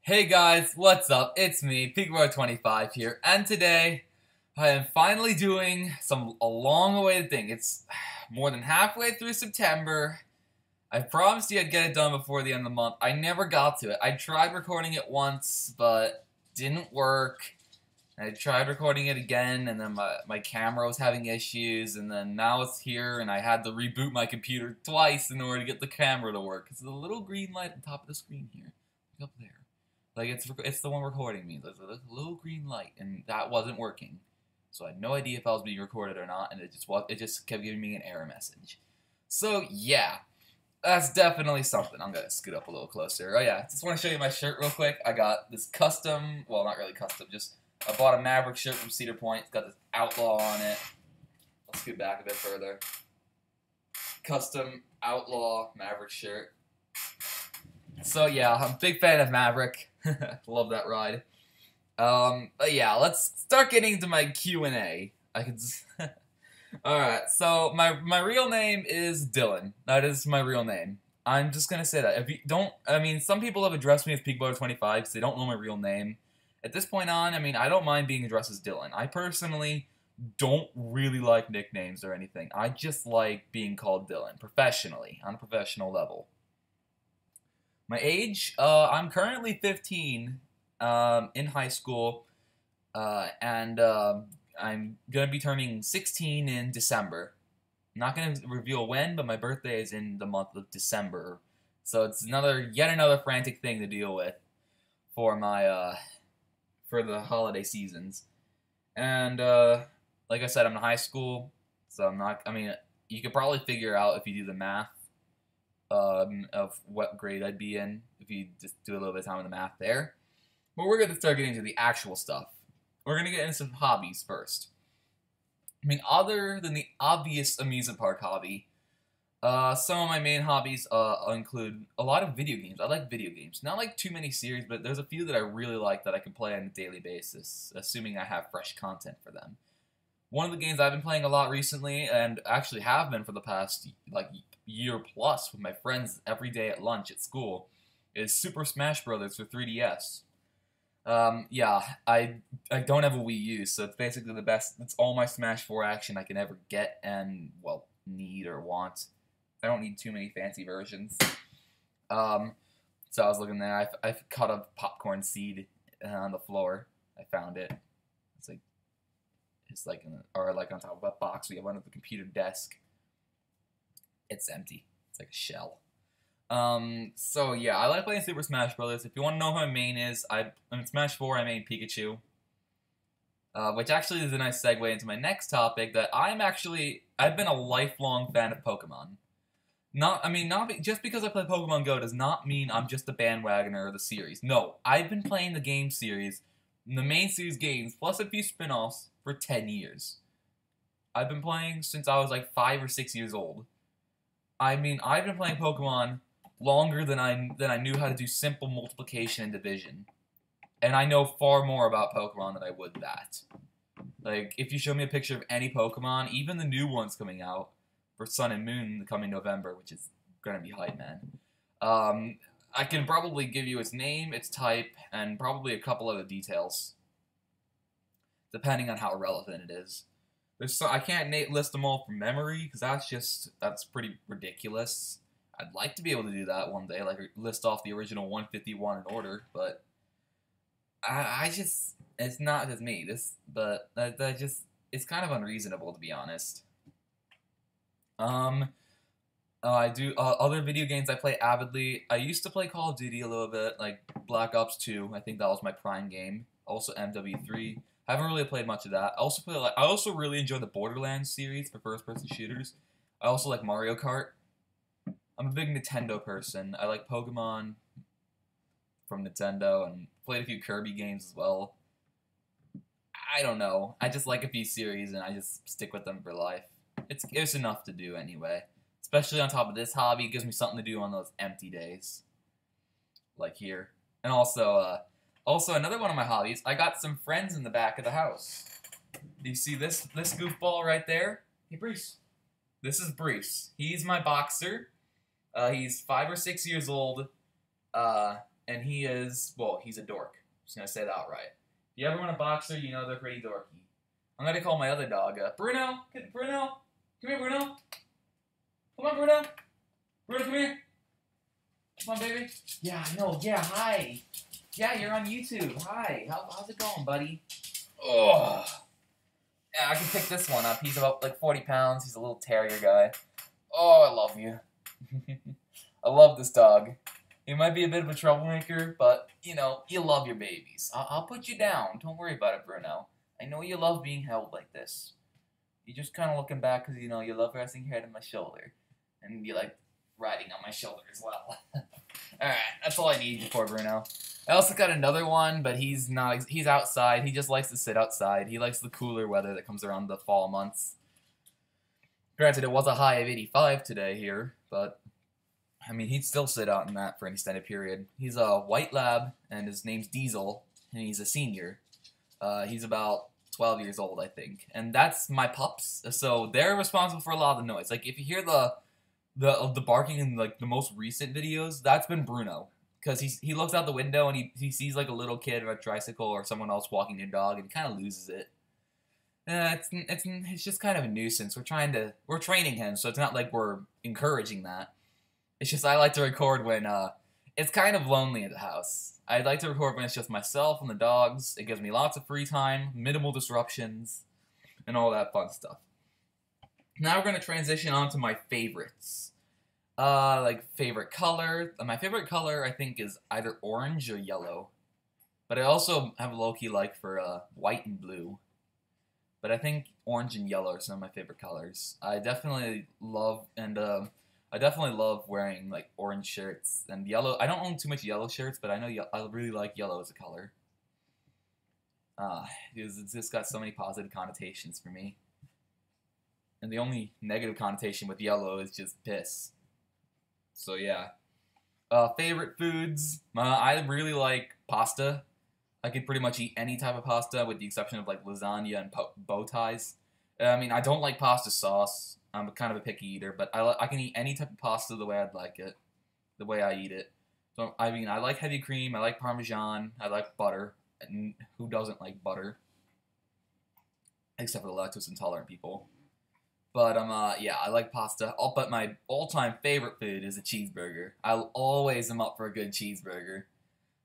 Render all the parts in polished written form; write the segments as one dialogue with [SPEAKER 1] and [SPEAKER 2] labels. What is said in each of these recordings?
[SPEAKER 1] Hey guys, what's up? It's me, Pikabutter25 here, and today I am finally doing a long-awaited thing. It's more than halfway through September. I promised you I'd get it done before the end of the month. I never got to it. I tried recording it once, but didn't work. I tried recording it again, and then my camera was having issues, and then now it's here, and I had to reboot my computer twice in order to get the camera to work. It's the little green light on top of the screen here. Look up there. Like, it's the one recording me. There's a little green light, and that wasn't working. So I had no idea if I was being recorded or not, and it just kept giving me an error message. So, yeah. That's definitely something. I'm going to scoot up a little closer. Oh, yeah. Just want to show you my shirt real quick. I got this custom, well, not really custom, just I bought a Maverick shirt from Cedar Point. It's got this Outlaw on it. I'll scoot back a bit further. Custom Outlaw Maverick shirt. So yeah, I'm a big fan of Maverick. Love that ride. But yeah, let's start getting into my Q&A. Alright, so my real name is Dylan. That is my real name. I'm just gonna say that. If you don't, I mean, some people have addressed me as Pikabutter25 because they don't know my real name. At this point on, I mean, I don't mind being addressed as Dylan. I personally don't really like nicknames or anything. I just like being called Dylan, professionally, on a professional level. My age, I'm currently 15, in high school, and I'm going to be turning 16 in December. I'm not going to reveal when, but my birthday is in the month of December. So it's yet another frantic thing to deal with for for the holiday seasons. And, like I said, I'm in high school, so I mean, you could probably figure out if you do the math. Of what grade I'd be in if you just do a little bit of time with the math there. But we're going to start getting into the actual stuff. We're going to get into some hobbies first. I mean, other than the obvious amusement park hobby, some of my main hobbies include a lot of video games. I like video games. Not like too many series, but there's a few that I really like that I can play on a daily basis, assuming I have fresh content for them. One of the games I've been playing a lot recently, and actually have been for the past, like, year plus with my friends every day at lunch at school, is Super Smash Bros. For 3DS. Yeah, I don't have a Wii U, so it's basically the best. It's all my Smash 4 action I can ever get and, well, need or want. I don't need too many fancy versions. So I was looking there. I caught a popcorn seed on the floor. I found it. It's like on top of a box we have under the computer desk. It's empty. It's like a shell. So yeah, I like playing Super Smash Bros. If you want to know who my main is, in Smash 4 I main Pikachu. Which actually is a nice segue into my next topic, that I've been a lifelong fan of Pokemon. Just because I play Pokemon Go does not mean I'm just a bandwagoner of the series. No, I've been playing the game series, the main series games, plus a few spin-offs, for 10 years. I've been playing since I was like 5 or 6 years old. I mean, I've been playing Pokemon longer than I knew how to do simple multiplication and division. And I know far more about Pokemon than I would that. Like, if you show me a picture of any Pokemon, even the new ones coming out for Sun and Moon in the coming November, which is gonna be hype, man. I can probably give you its name, its type, and probably a couple other details, depending on how relevant it is. I can't list them all from memory, because that's pretty ridiculous. I'd like to be able to do that one day, like list off the original 151 in order, but it's not just me. It's kind of unreasonable, to be honest. I do other video games I play avidly. I used to play Call of Duty a little bit, like Black Ops 2. I think that was my prime game. Also MW3. I haven't really played much of that. I also really enjoy the Borderlands series for first-person shooters. I also like Mario Kart. I'm a big Nintendo person. I like Pokemon from Nintendo, and played a few Kirby games as well. I don't know. I just like a few series, and I just stick with them for life. It's enough to do anyway. Especially on top of this hobby, it gives me something to do on those empty days. Like here. And also another one of my hobbies, I got some friends in the back of the house. Do you see this goofball right there? Hey, Bruce. This is Bruce. He's my boxer. He's 5 or 6 years old. and he is, well, he's a dork. I'm just gonna say that right. If you ever want a boxer, you know they're pretty dorky. I'm gonna call my other dog, Bruno. Bruno, come here, Bruno. Come on, Bruno. Bruno, come here. Come on, baby. Yeah, I know. Yeah, hi. Yeah, you're on YouTube. Hi. How's it going, buddy? Oh. Yeah, I can pick this one up. He's about like 40 pounds. He's a little terrier guy. Oh, I love you. I love this dog. He might be a bit of a troublemaker, but, you know, you love your babies. I'll put you down. Don't worry about it, Bruno. I know you love being held like this. You're just kind of looking back because, you know, you love resting your head on my shoulder. And you like riding on my shoulder as well. Alright, that's all I need for Bruno. I also got another one, but he's outside. He just likes to sit outside. He likes the cooler weather that comes around the fall months. Granted, it was a high of 85 today here, but, I mean, he'd still sit out in that for an extended period. He's a white lab, and his name's Diesel, and he's a senior. He's about 12 years old, I think. And that's my pups, so they're responsible for a lot of the noise. Like, if you hear the barking in, like, the most recent videos, that's been Bruno. Because he looks out the window and he sees, like, a little kid on a tricycle or someone else walking their dog, and he kind of loses it. It's just kind of a nuisance. We're training him, so it's not like we're encouraging that. It's just I like to record when it's kind of lonely at the house. I like to record when it's just myself and the dogs. It gives me lots of free time, minimal disruptions, and all that fun stuff. Now we're going to transition on to my favorites. Like favorite color. My favorite color I think is either orange or yellow. But I also have a low-key like for white and blue. But I think orange and yellow are some of my favorite colors. I definitely love wearing like orange shirts and yellow. I don't own too much yellow shirts, but I know I really like yellow as a color. Because it's just got so many positive connotations for me. And the only negative connotation with yellow is just piss. So yeah. Favorite foods? I really like pasta. I could pretty much eat any type of pasta with the exception of like lasagna and bow ties. I mean, I don't like pasta sauce. I'm kind of a picky eater, but I can eat any type of pasta the way I'd like it, the way I eat it. So I mean, I like heavy cream. I like Parmesan. I like butter. And who doesn't like butter? Except for the lactose intolerant people. But yeah, I like pasta. But my all-time favorite food is a cheeseburger. I always am up for a good cheeseburger.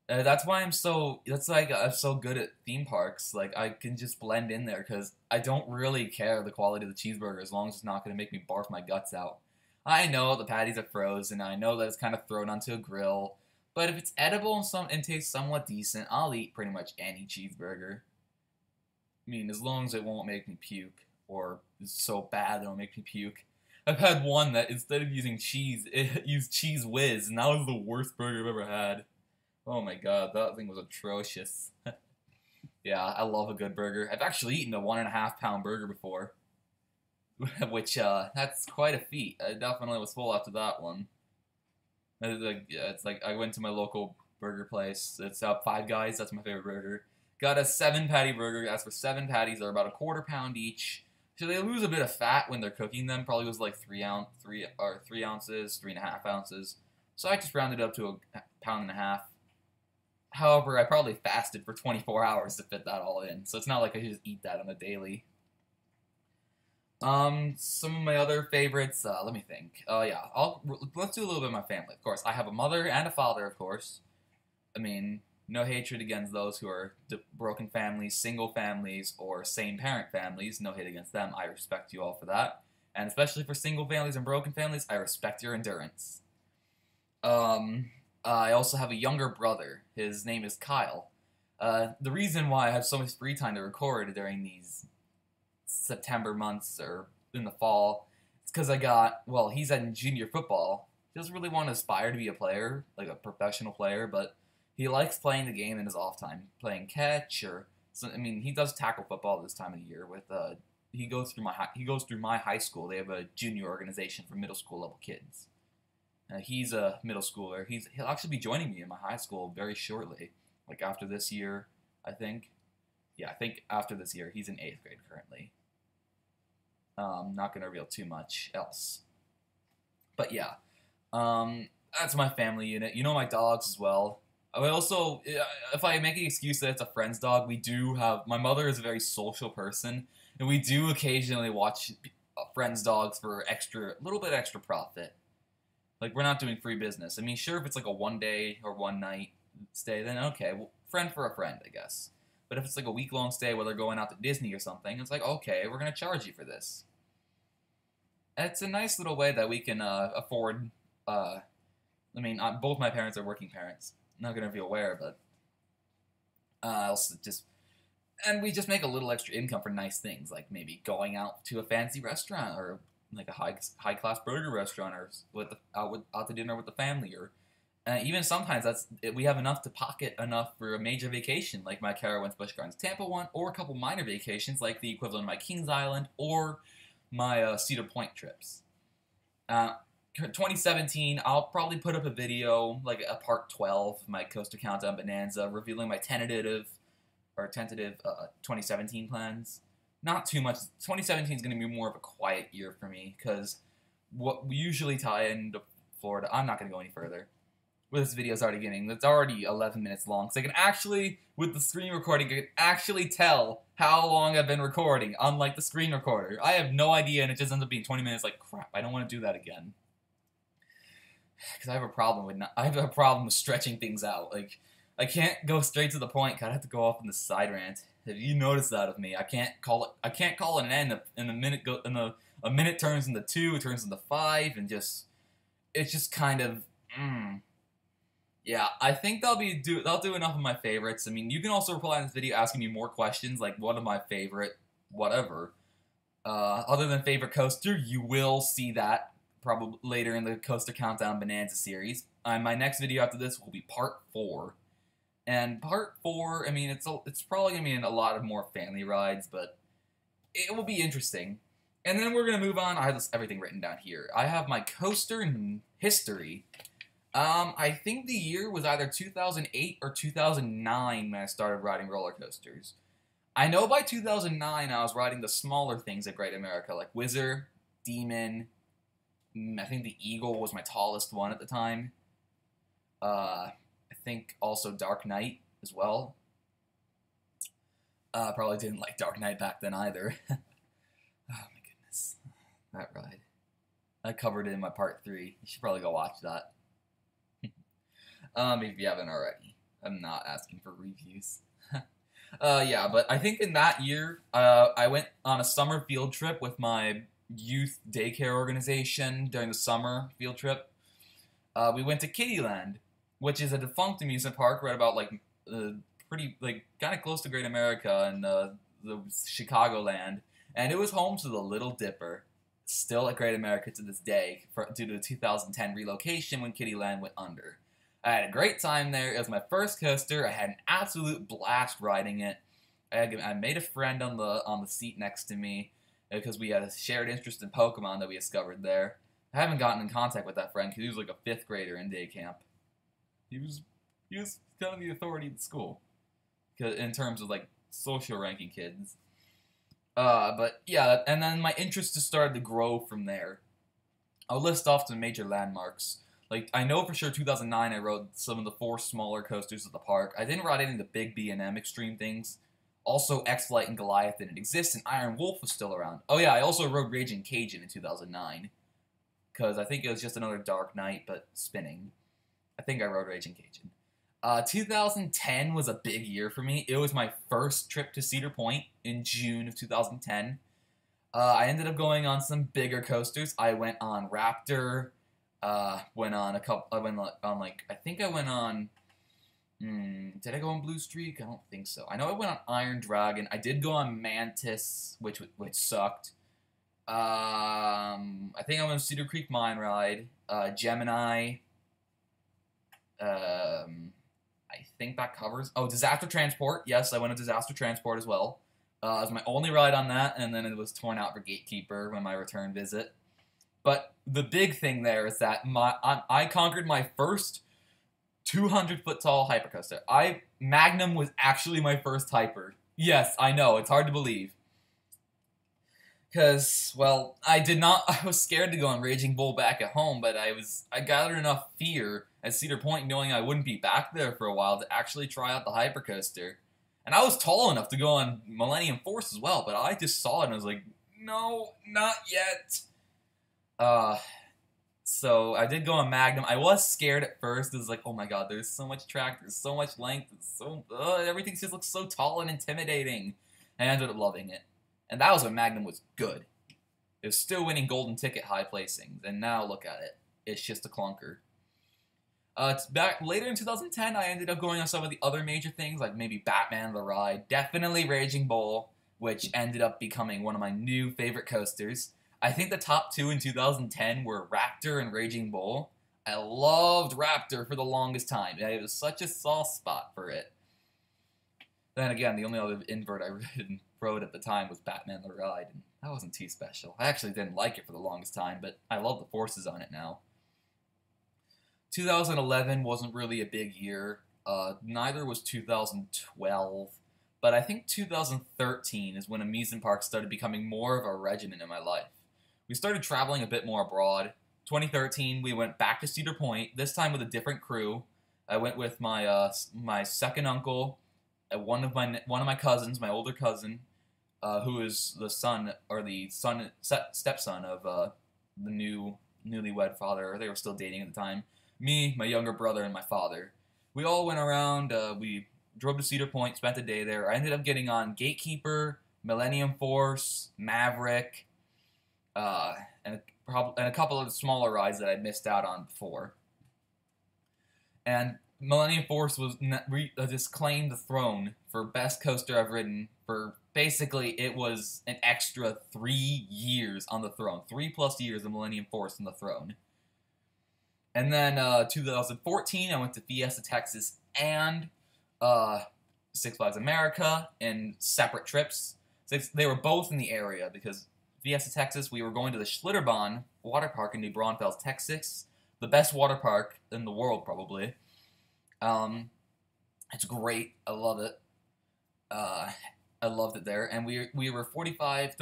[SPEAKER 1] That's why I'm so good at theme parks. Like, I can just blend in there because I don't really care the quality of the cheeseburger as long as it's not going to make me barf my guts out. I know the patties are frozen. I know that it's kind of thrown onto a grill. But if it's edible and tastes somewhat decent, I'll eat pretty much any cheeseburger. I mean, as long as it won't make me puke. Or it's so bad that it'll make me puke. I've had one that instead of using cheese, it used Cheese Whiz, and that was the worst burger I've ever had. Oh my god, that thing was atrocious. Yeah, I love a good burger. I've actually eaten a 1.5 pound burger before. Which, that's quite a feat. I definitely was full after that one. It's like I went to my local burger place. It's Five Guys, that's my favorite burger. Got a 7-patty burger. As for 7 patties, they're about a 1/4 pound each. So they lose a bit of fat when they're cooking them. Probably was like 3 ounces, 3.5 ounces. So I just rounded up to a 1.5 pounds. However, I probably fasted for 24 hours to fit that all in. So it's not like I just eat that on a daily. Some of my other favorites, let me think. Yeah, let's do a little bit of my family. Of course, I have a mother and a father, of course. I mean, no hatred against those who are broken families, single families, or same-parent families. No hate against them. I respect you all for that. And especially for single families and broken families, I respect your endurance. I also have a younger brother. His name is Kyle. The reason why I have so much free time to record during these September months or in the fall is because he's in junior football. He doesn't really want to aspire to be a player, like a professional player, but he likes playing the game in his off time, playing catch he does tackle football this time of the year. He goes through my high school. They have a junior organization for middle school level kids. He's a middle schooler. He'll actually be joining me in my high school very shortly, like after this year, I think. Yeah, I think after this year. He's in 8th grade currently. Not gonna reveal too much else, but yeah, that's my family unit. You know my dogs as well. I would also, if I make an excuse that it's a friend's dog, we do have, my mother is a very social person, and we do occasionally watch friends' dogs for extra, a little bit extra profit. Like, we're not doing free business. I mean, sure, if it's like a 1 day or 1 night stay, then okay, well, friend for a friend, I guess. But if it's like a week-long stay where they're going out to Disney or something, it's like, okay, we're going to charge you for this. And it's a nice little way that we can afford, I mean, both my parents are working parents. I'm not going to be aware, but also just, and we just make a little extra income for nice things, like maybe going out to a fancy restaurant or like a high class burger restaurant, or out to dinner with the family, or even sometimes we have enough to pocket enough for a major vacation, like my Carowinds Busch Gardens Tampa one, or a couple minor vacations, like the equivalent of my Kings Island or my Cedar Point trips. 2017, I'll probably put up a video, like a part 12, my Coaster Countdown Bonanza, revealing my tentative 2017 plans. Not too much. 2017 is going to be more of a quiet year for me, because what we usually tie into Florida, I'm not going to go any further. Well, this video's already getting, it's already 11 minutes long, so I can actually, with the screen recording, I can actually tell how long I've been recording, unlike the screen recorder. I have no idea, and it just ends up being 20 minutes, like, crap, I don't want to do that again. Because I have a problem with stretching things out. Like, I can't go straight to the point. 'Cause I have to go off on the side rant. Have you noticed that of me? I can't call it an end. And a minute turns into 2, it turns into 5, and it's just kind of. Yeah, I think they'll do enough of my favorites. I mean, you can also reply in this video asking me more questions, like what are my favorite whatever. Other than favorite coaster, you will see that probably later in the Coaster Countdown Bonanza series. My next video after this will be part 4. And part 4, I mean, it's probably going to be in a lot of more family rides, but it will be interesting. And then we're going to move on. I have everything written down here. I have my coaster history. I think the year was either 2008 or 2009 when I started riding roller coasters. I know by 2009 I was riding the smaller things at Great America, like Whizzer, Demon. I think the Eagle was my tallest one at the time. I think also Dark Knight as well. Probably didn't like Dark Knight back then either. Oh my goodness. That ride. I covered it in my part 3. You should probably go watch that. If you haven't already. I'm not asking for reviews. Yeah, but I think in that year, I went on a summer field trip with my youth daycare organization during the summer field trip. We went to Kittyland, which is a defunct amusement park right about like pretty like kind of close to Great America and the Chicagoland, and it was home to the Little Dipper, still at Great America to this day due to the 2010 relocation when Kittyland went under. I had a great time there. It was my first coaster. I had an absolute blast riding it. I made a friend on the seat next to me, because we had a shared interest in Pokemon that we discovered there. I haven't gotten in contact with that friend because he was like a 5th grader in day camp. He was kind of the authority at the school, in terms of like social ranking kids. But yeah, and then my interest just started to grow from there. I'll list off some major landmarks. Like, I know for sure 2009 I rode some of the 4 smaller coasters at the park. I didn't ride any of the big B&M extreme things. Also, X-Flight and Goliath didn't exist, and Iron Wolf was still around. Oh yeah, I also rode Raging Cajun in 2009. Because I think it was just another Dark Knight, but spinning. I think I rode Raging Cajun. 2010 was a big year for me. It was my first trip to Cedar Point in June of 2010. I ended up going on some bigger coasters. I went on Raptor. Went on a couple. I went on like I think I went on. Did I go on Blue Streak? I don't think so. I know I went on Iron Dragon. I did go on Mantis, which sucked. I think I went on Cedar Creek Mine Ride. Gemini. I think that covers. Oh, Disaster Transport. Yes, I went on Disaster Transport as well. It was my only ride on that, and then it was torn out for Gatekeeper when my return visit. But the big thing there is that I conquered my first 200-foot tall hypercoaster. Magnum was actually my first hyper. Yes, I know, it's hard to believe. Because, well, I was scared to go on Raging Bull back at home, but I gathered enough fear at Cedar Point, knowing I wouldn't be back there for a while to actually try out the hypercoaster. And I was tall enough to go on Millennium Force as well, but I just saw it and I was like, no, not yet. So I did go on Magnum. I was scared at first. It was like, oh my god, there's so much track, there's so much length, everything just looks so tall and intimidating. And I ended up loving it. And that was when Magnum was good. It was still winning golden ticket high placings, and now look at it. It's just a clunker. Back later in 2010, I ended up going on some of the other major things, like maybe Batman the Ride, definitely Raging Bull, which ended up becoming one of my new favorite coasters. I think the top two in 2010 were Raptor and Raging Bull. I loved Raptor for the longest time. It was such a soft spot for it. Then again, the only other invert I rode at the time was Batman the Ride, and that wasn't too special. I actually didn't like it for the longest time, but I love the forces on it now. 2011 wasn't really a big year. Neither was 2012. But I think 2013 is when amusement parks started becoming more of a regimen in my life. We started traveling a bit more abroad. 2013, we went back to Cedar Point, this time with a different crew. I went with my my second uncle, one of my cousins, my older cousin, who is the stepson of the newlywed father. They were still dating at the time. Me, my younger brother, and my father. We all went around. We drove to Cedar Point, spent a day there. I ended up getting on Gatekeeper, Millennium Force, Maverick, and a couple of smaller rides that I missed out on before. And Millennium Force was just claimed the throne for best coaster I've ridden for basically it was an extra 3 years on the throne. 3+ years of Millennium Force on the throne. And then 2014, I went to Fiesta Texas and Six Flags America in separate trips. They were both in the area because Fiesta Texas, we were going to the Schlitterbahn water park in New Braunfels, Texas. The best water park in the world, probably. It's great. I love it. I loved it there. And we were 45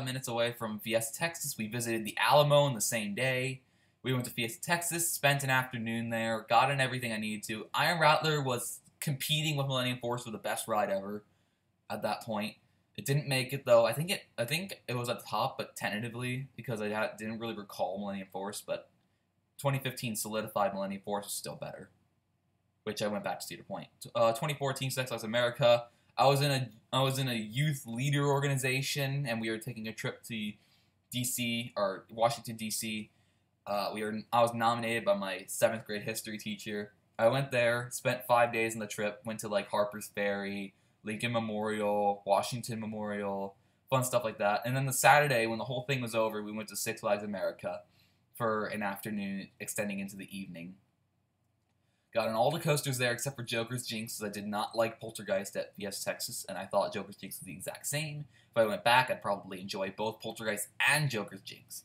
[SPEAKER 1] minutes away from Fiesta Texas. We visited the Alamo on the same day. We went to Fiesta Texas, spent an afternoon there, got in everything I needed to. Iron Rattler was competing with Millennium Force for the best ride ever at that point. It didn't make it though. I think it was at the top, but tentatively because I didn't really recall Millennium Force. But 2015 solidified Millennium Force was still better, which I went back to Cedar Point. 2014 Six Flags America. I was in a youth leader organization, and we were taking a trip to DC or Washington DC. I was nominated by my 7th grade history teacher. I went there, spent 5 days on the trip, went to like Harper's Ferry, Lincoln Memorial, Washington Memorial, fun stuff like that. And then the Saturday, when the whole thing was over, we went to Six Flags America for an afternoon extending into the evening. Got on all the coasters there except for Joker's Jinx, because I did not like Poltergeist at Fiesta Texas, and I thought Joker's Jinx was the exact same. If I went back, I'd probably enjoy both Poltergeist and Joker's Jinx.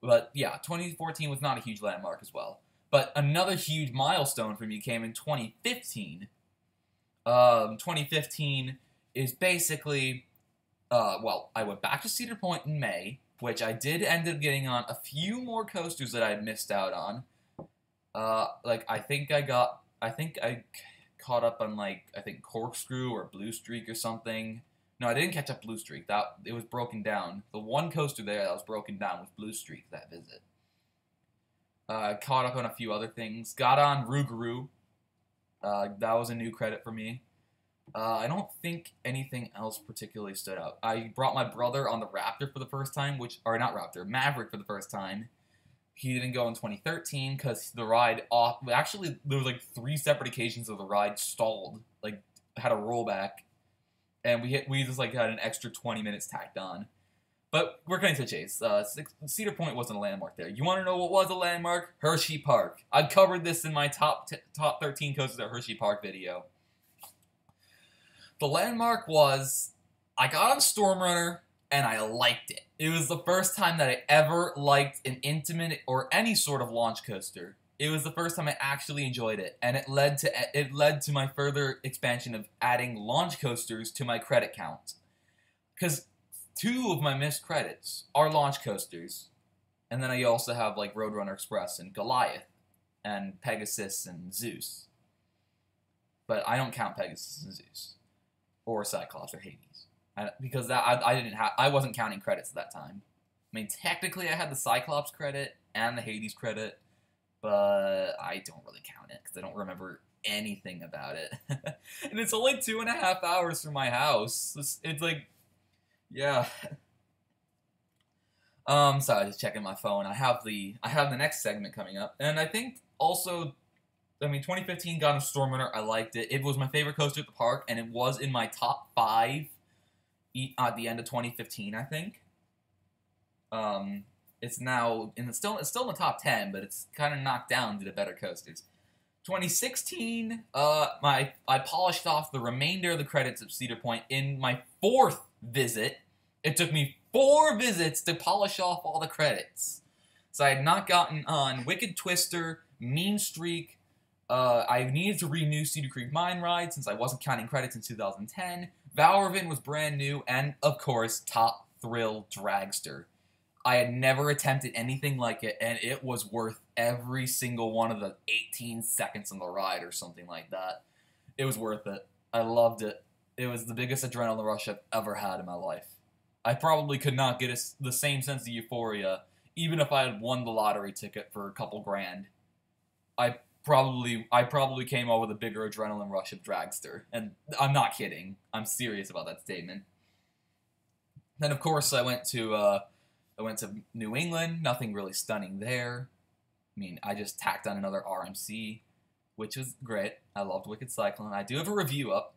[SPEAKER 1] But yeah, 2014 was not a huge landmark as well. But another huge milestone for me came in 2015. 2015 is basically, I went back to Cedar Point in May, which I did end up getting on a few more coasters that I had missed out on. I think I caught up on Corkscrew or Blue Streak or something. No, I didn't catch up Blue Streak. It was broken down. The one coaster there that was broken down was Blue Streak that visit. Caught up on a few other things. Got on Rougarou. That was a new credit for me. I don't think anything else particularly stood out. I brought my brother on the Raptor for the first time, Maverick for the first time. He didn't go in 2013 because the ride actually, there was 3 separate occasions where the ride stalled, had a rollback. And we just had an extra 20 minutes tacked on. But we're cutting to the chase. Cedar Point wasn't a landmark there. You want to know what was a landmark? Hershey Park. I covered this in my top 13 coasters at Hershey Park video. The landmark was, I got on Storm Runner, and I liked it. It was the first time that I ever liked an intimate or any sort of launch coaster. It was the first time I actually enjoyed it, and it led to my further expansion of adding launch coasters to my credit count. Because 2 of my missed credits are launch coasters, and then I also have Roadrunner Express and Goliath. and Pegasus and Zeus. But I don't count Pegasus and Zeus, or Cyclops or Hades, because I wasn't counting credits at that time. I mean, technically I had the Cyclops credit and the Hades credit, but I don't really count it because I don't remember anything about it. And it's only 2.5 hours from my house. It's like, yeah. Sorry, just checking my phone. I have the next segment coming up, and I think also, I mean, 2015 got a Storm Winter. I liked it. It was my favorite coaster at the park, and it was in my top 5 at the end of 2015, I think. It's now still in the top 10, but it's kind of knocked down to the better coasters. 2016, I polished off the remainder of the credits of Cedar Point in my 4th visit. It took me 4 visits to polish off all the credits. So I had not gotten on Wicked Twister, Mean Streak. I needed to renew Cedar Creek Mine Ride since I wasn't counting credits in 2010. Valravin was brand new, and of course, Top Thrill Dragster. I had never attempted anything like it, and it was worth every single one of the 18 seconds on the ride or something like that. It was worth it. I loved it. It was the biggest adrenaline rush I've ever had in my life. I probably could not get the same sense of euphoria, even if I had won the lottery ticket for a couple grand. I probably came out with a bigger adrenaline rush of Dragster, and I'm not kidding. I'm serious about that statement. Then, of course, I went to New England. Nothing really stunning there. I mean, I just tacked on another RMC, which was great. I loved Wicked Cyclone. I do have a review up,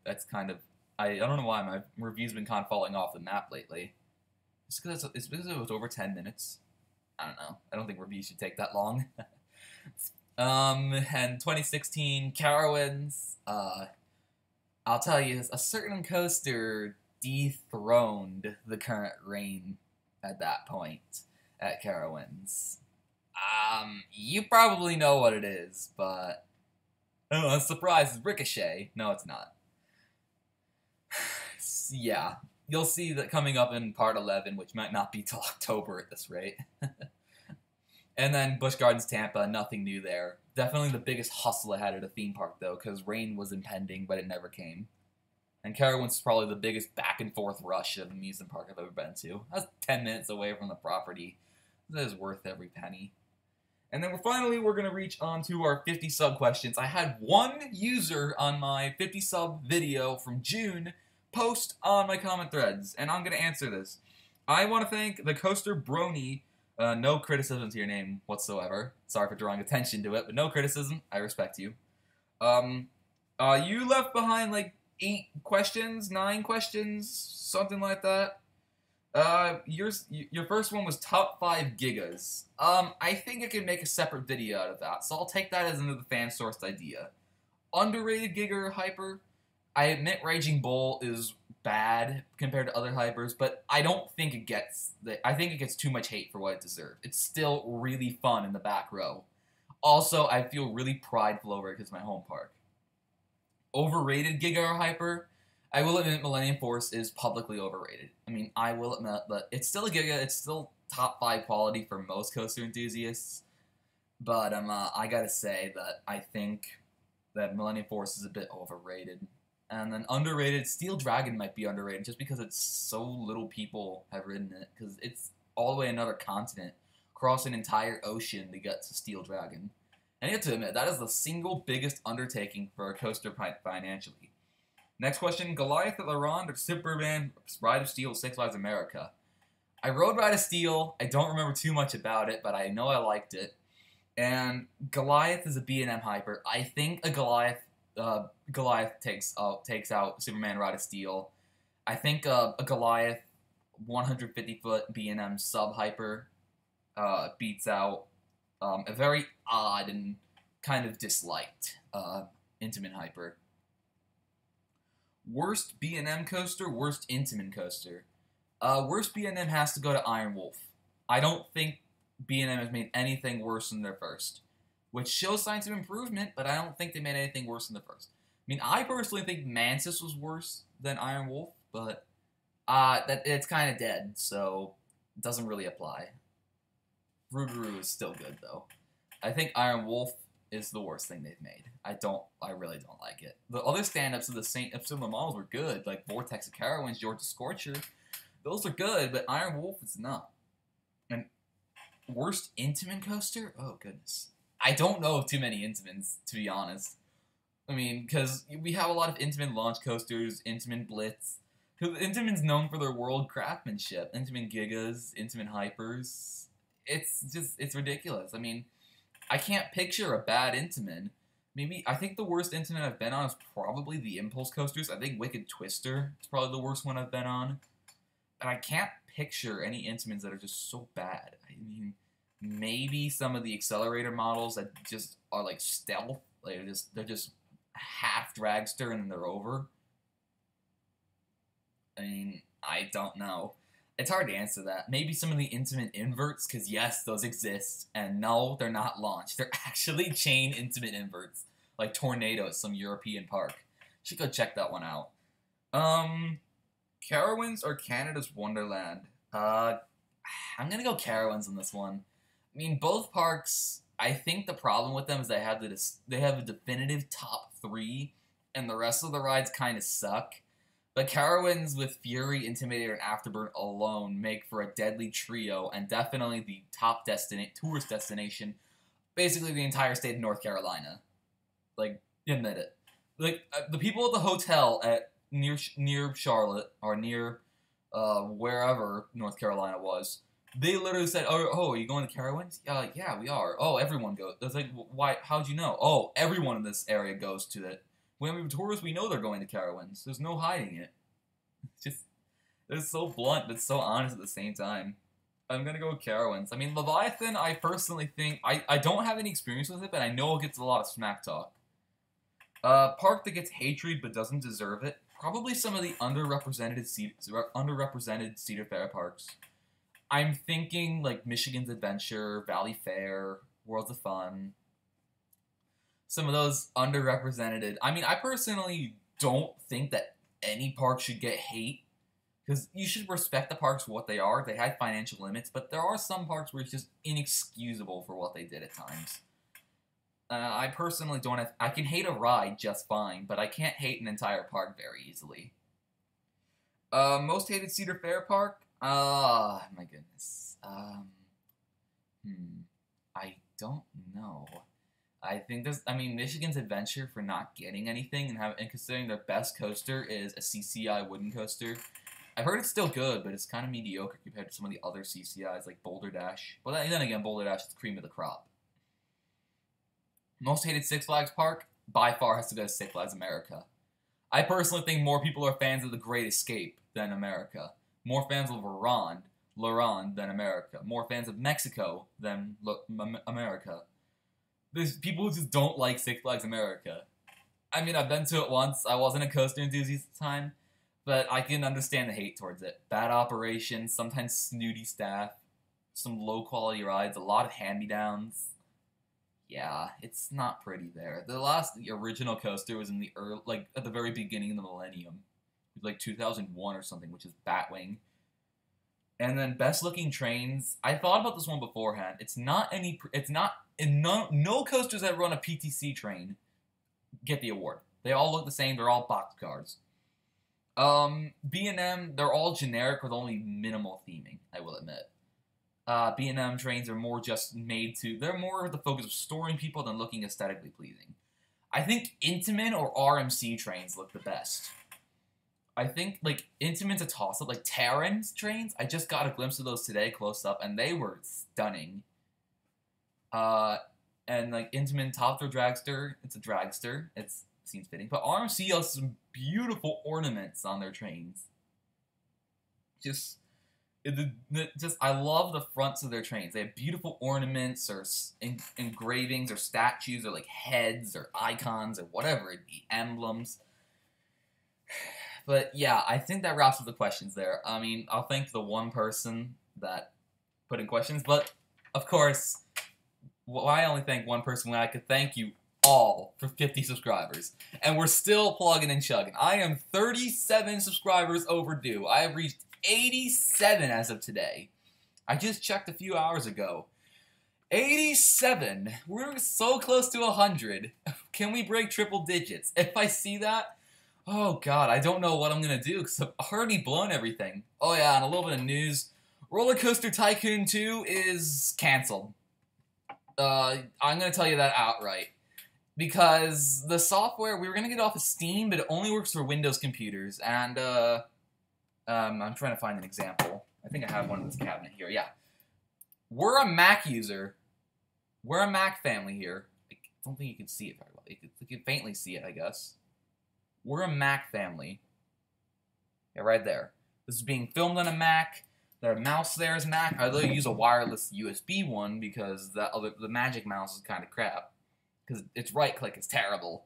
[SPEAKER 1] that's kind of, I don't know why my review's been kind of falling off the map lately. It's because it was over 10 minutes. I don't know. I don't think reviews should take that long. And 2016 Carowinds. I'll tell you, a certain coaster dethroned the current reign at that point at Carowinds. You probably know what it is, but oh, a surprise, Ricochet. No, it's not. Yeah, you'll see that coming up in part 11, which might not be till October at this rate. And then Busch Gardens Tampa, nothing new there. Definitely the biggest hustle I had at a theme park, though, because rain was impending, but it never came. And Carowinds is probably the biggest back-and-forth rush of amusement park I've ever been to. I was 10 minutes away from the property. That is worth every penny. And then we're going to reach on to our 50 sub questions. I had one user on my 50 sub video from June post on my comment threads, and I'm going to answer this. I want to thank the Coaster Brony. No criticism to your name whatsoever. Sorry for drawing attention to it, but no criticism. I respect you. You left behind like 8 questions, 9 questions, something like that. Your first one was top 5 gigas. I think I could make a separate video out of that, so I'll take that as another fan-sourced idea. Underrated giga or hyper? I admit Raging Bull is bad compared to other hypers, but I don't think it gets I think it gets too much hate for what it deserves. It's still really fun in the back row. Also, I feel really prideful over it because it's my home park. Overrated giga or hyper? I will admit Millennium Force is publicly overrated. I mean, I will admit that it's still a giga, it's still top 5 quality for most coaster enthusiasts, but I gotta say that I think that Millennium Force is a bit overrated. And then underrated, Steel Dragon might be underrated just because it's so little people have ridden it, because it's all the way another continent, across an entire ocean to get to Steel Dragon. And you have to admit, that is the single biggest undertaking for a coaster financially. Next question, Goliath at La Ronde or Superman Ride of Steel 6 Flags America? I rode Ride of Steel. I don't remember too much about it, but I know I liked it. And Goliath is a B&M hyper. I think a Goliath takes out Superman Ride of Steel. I think a Goliath 150-foot B&M sub-hyper beats out a very odd and kind of disliked Intamin hyper. Worst B&M coaster, worst Intamin coaster. Worst B&M has to go to Iron Wolf. I don't think B&M has made anything worse than their first, which shows signs of improvement, but I don't think they made anything worse than the first. I mean, I personally think Mantis was worse than Iron Wolf, but it's kind of dead, so it doesn't really apply. Rougarou is still good, though. I think Iron Wolf is the worst thing they've made. I really don't like it. The other stand-ups of the similar models were good, like Vortex of Carowinds, George the Scorcher. Those are good, but Iron Wolf is not. And worst Intamin coaster? Oh, goodness. I don't know of too many Intamins, to be honest. I mean, because we have a lot of Intamin launch coasters, Intamin Blitz. Intamin's known for their world craftsmanship. Intamin Gigas, Intamin Hypers. It's ridiculous. I mean, I can't picture a bad Intamin. Maybe, I think the worst Intamin I've been on is probably the Impulse coasters. I think Wicked Twister is probably the worst one I've been on. And I can't picture any Intamins that are just so bad. I mean, maybe some of the accelerator models that just are like stealth. Like they're just half dragster and then they're over. I mean, I don't know. It's hard to answer that. Maybe some of the Intamin inverts, because yes, those exist. And no, they're not launched. They're actually chain Intamin inverts. Like Tornado at some European park. Should go check that one out. Carowinds or Canada's Wonderland? I'm gonna go Carowinds on this one. I mean, both parks, I think the problem with them is they have a definitive top 3, and the rest of the rides kind of suck. But Carowinds with Fury, Intimidator, and Afterburn alone make for a deadly trio, and definitely the top tourist destination, basically the entire state of North Carolina. Like, admit it. Like, the people at the hotel at near Charlotte, or near wherever North Carolina was, they literally said, oh, are you going to Carowinds? Yeah, we are. Oh, everyone goes. It's like, why? How'd you know? Oh, everyone in this area goes to it. When we have tourists, we know they're going to Carowinds. There's no hiding it. It's so blunt, but so honest at the same time. I'm gonna go with Carowinds. I mean, Leviathan, I personally think, I don't have any experience with it, but I know it gets a lot of smack talk. Park that gets hatred but doesn't deserve it. Probably some of the underrepresented Cedar Fair parks. I'm thinking like Michigan's Adventure, Valley Fair, Worlds of Fun. Some of those underrepresented. I mean, I personally don't think that any park should get hate. Because you should respect the parks for what they are. They have financial limits, but there are some parks where it's just inexcusable for what they did at times. I personally don't have... I can hate a ride just fine, but I can't hate an entire park very easily. Most hated Cedar Fair park? My goodness. I don't know. I think Michigan's Adventure for not getting anything and considering their best coaster is a CCI wooden coaster. I've heard it's still good, but it's kind of mediocre compared to some of the other CCIs like Boulder Dash. Well, then again, Boulder Dash is the cream of the crop. Most hated Six Flags park, by far, has to go to Six Flags America. I personally think more people are fans of The Great Escape than America. More fans of Laurent than America. More fans of Mexico than America. There's people who just don't like Six Flags America. I mean, I've been to it once. I wasn't a coaster enthusiast at the time, but I can understand the hate towards it. Bad operations, sometimes snooty staff, some low-quality rides, a lot of hand-me-downs. Yeah, it's not pretty there. The original coaster was in the at the very beginning of the millennium. It was like 2001 or something, which is Batwing. And then best looking trains. I thought about this one beforehand. No coasters that run a PTC train get the award. They all look the same. They're all box cars. B&M, they're all generic with only minimal theming, I will admit. B&M trains are more just they're more the focus of storing people than looking aesthetically pleasing. I think Intamin or RMC trains look the best. I think, Intamin's a toss-up. Terran's trains, I just got a glimpse of those today close up, and they were stunning. And, Intamin topped their dragster. It's a dragster. It seems fitting. But RMC has some beautiful ornaments on their trains. I love the fronts of their trains. They have beautiful ornaments or engravings or statues or, heads or icons or whatever it be, emblems. But, yeah, I think that wraps up the questions there. I mean, I'll thank the one person that put in questions, but, of course, I only thank one person when I could thank you all for 50 subscribers. And we're still plugging and chugging. I am 37 subscribers overdue. I have reached 87 as of today. I just checked a few hours ago. 87. We're so close to 100. Can we break triple digits? If I see that, oh god, I don't know what I'm gonna do because I've already blown everything. Oh yeah, and a little bit of news. Roller Coaster Tycoon 2 is canceled. I'm gonna tell you that outright. Because the software, we were gonna get off of Steam, but it only works for Windows computers. And I'm trying to find an example. I think I have one in this cabinet here. Yeah, we're a Mac user. We're a Mac family here. I don't think you can see it very well. You can faintly see it, I guess. We're a Mac family. Yeah, right there. This is being filmed on a Mac. The mouse there is Mac. I literally use a wireless USB one because the Magic Mouse is kind of crap. Because its right click is terrible.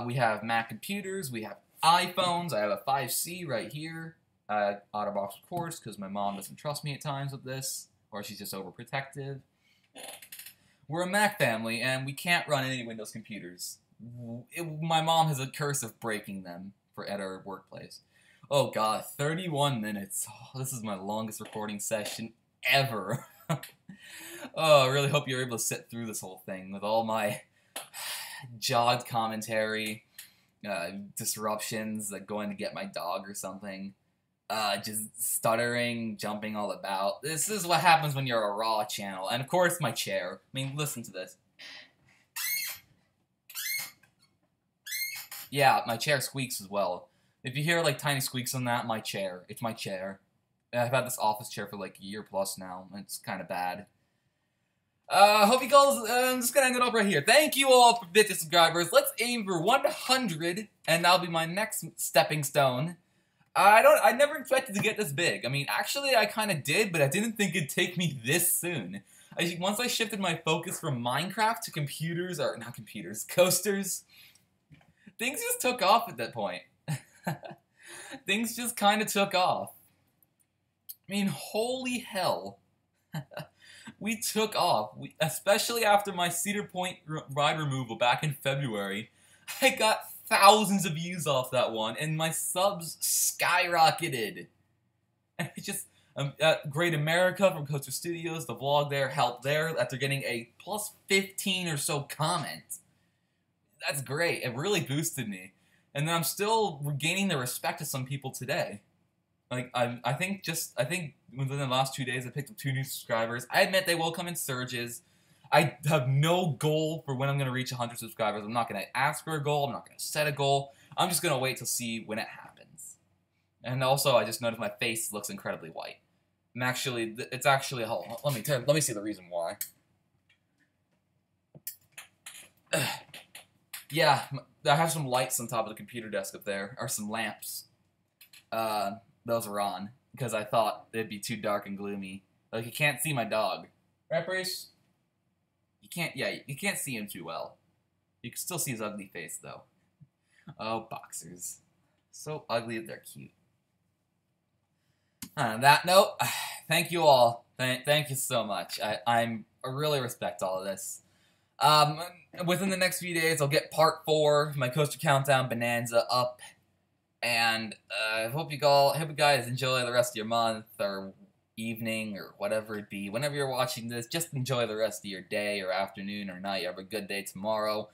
[SPEAKER 1] We have Mac computers. We have iPhones. I have a 5C right here. OtterBox records because my mom doesn't trust me at times with this, or she's just overprotective. We're a Mac family, and we can't run any Windows computers. My mom has a curse of breaking them at our workplace. Oh god, 31 minutes. Oh, this is my longest recording session ever. Oh, I really hope you're able to sit through this whole thing with all my jogged commentary, disruptions, like going to get my dog or something, just stuttering, jumping all about. This is what happens when you're a Raw channel. And of course, my chair. I mean, listen to this. Yeah, my chair squeaks as well. If you hear like tiny squeaks on that, my chair. It's my chair. I've had this office chair for like a year plus now. It's kind of bad. Hope you guys, I'm just gonna end it up right here. Thank you all for 50 subscribers. Let's aim for 100, and that'll be my next stepping stone. I never expected to get this big. I mean, actually, I kind of did, but I didn't think it'd take me this soon. Once I shifted my focus from Minecraft to computers, or not computers, coasters, things just took off at that point. Things just kind of took off. I mean, holy hell. We took off, especially after my Cedar Point ride removal back in February. I got thousands of views off that one, and my subs skyrocketed. And it's just, Great America from Coaster Studios, the vlog there, helped there, after getting a plus 15 or so comment. That's great, it really boosted me. And then I'm still regaining the respect of some people today. Like, I think within the last 2 days I picked up 2 new subscribers. I admit they will come in surges. I have no goal for when I'm going to reach 100 subscribers. I'm not going to ask for a goal. I'm not going to set a goal. I'm just going to wait to see when it happens. And also, I just noticed my face looks incredibly white. It's actually, hold on, let me see the reason why. Yeah, I have some lights on top of the computer desk up there, or some lamps. Those are on, because I thought it'd be too dark and gloomy. Like, you can't see my dog. Right, Brace? You can't see him too well. You can still see his ugly face, though. Oh, boxers. So ugly that they're cute. On that note, thank you all. Thank you so much. I really respect all of this. Within the next few days, I'll get part 4, my Coaster Countdown Bonanza, up. And I hope you guys enjoy the rest of your month, or evening, or whatever it be. Whenever you're watching this, just enjoy the rest of your day, or afternoon, or night. Have a good day tomorrow.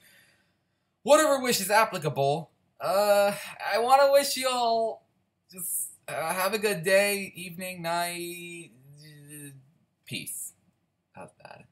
[SPEAKER 1] Whatever wish is applicable. I want to wish you all just have a good day, evening, night. Peace. How's that?